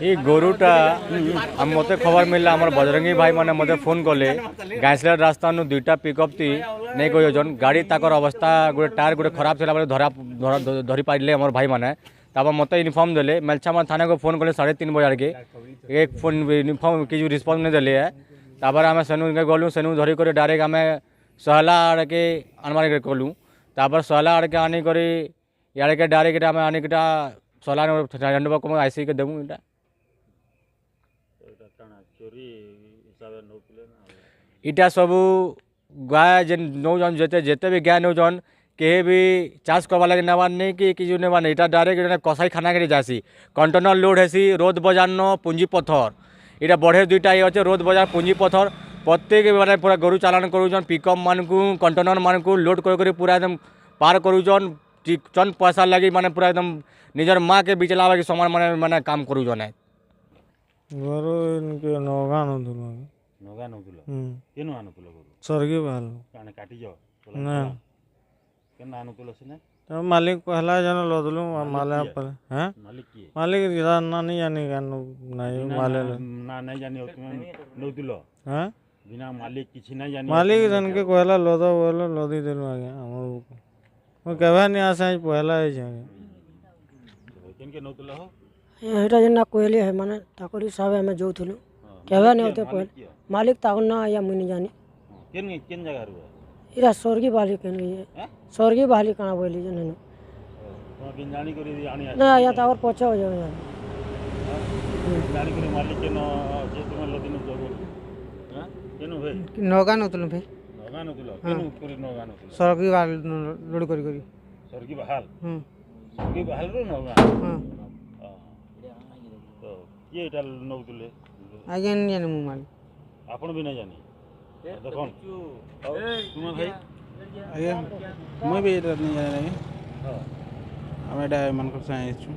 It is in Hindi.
ये गोरुटा मत खबर मिलला आम बजरंगी भाई मैंने मत फोन कले गाइसलेट रास्ता नु दुईटा पिकअप थी नहीं कोई गाड़ी ताकर अवस्था गोटे टायर गोटे खराब थी धरा धरी पारे आम भाई मैंने तापर मत इनफर्म देले मेलछामा थाना को फोन कले 3:30 बजे के एक फोन इनफर्म किसी रिस्पॉन्स नहीं देले तापर आम सेनु गलु सेनु धरिक डायरेक्ट आम सहला आड़ के आनमार कलु तापर सहला आड़ के आनिक इे के डायरेक्ट आम आनिकटा सहला को आईसी के देवु इटा इटा सब गाय जे नौजन जेते जेते भी गाय नौजन कहे भी चाष करवा लगे नेबार नहीं कि किसी नेबार नहीं डायरेक्ट कसाई खाना के जासी कंटेनर लोड हेसी रोद बजार न पुंजी पथर इटा बढ़े दुईटा ये अच्छे रोद बजार पुंजी पथर प्रत्येक मैंने पूरा गोरु चालान करूँ पिकअप मान को कंटेनर मान को लोड कर पूरा एकदम पार करूँ चंद पैसा लगी माने पूरा एकदम निजर माँ के बिचला के सामान माने माने काम करूँ है गरु इनके नौगा नदुल नगा नदुल केनु आनुतुल गरु सरगी बाल काने काटी जो ना केन आनुतुल सिने तो मालिक पहला जन लदलु माले पर हैं मालिक की मालिक इधर ना नहीं जानी का नहीं माले ना नहीं जानी तुम नदुल हैं बिना मालिक किछि नहीं जानी मालिक जन के कहला लदो बोलो लदी देलु आगे हमर वो कहबा नहीं आसे पहला ही जागे केन के नदुल हो এটা যেন কোয়েলি হয় মানে তাকরি হিসাবে আমি যাউথিলু কেবে নি হতে পড় মালিক তাকর না আয়া মুই নি জানি केन केन जगह रु ইরা স্বর্গী বালি কেন গিয়ে স্বর্গী বালি কানা বলি জানেন तो केन जानी करी आनी না আয়া তাকর পছে হয়ে যাবে जानी करी मालिक के न जे तुम लदिन जोगो हां केनु भाई नगा नतुल भाई नगा नदुल केनु करी नगा नदुल सरगी वाल लोड करी करी सरगी बहाल हम्म सरगी बहाल रो नगा हां तो ये इटा नदुल आगे नहीं जाने मु माल आपण भी नहीं जानी देखन तुम भाई आगे मैं भी इधर नहीं जाने लगे हां हम एडा मन को साइंस छु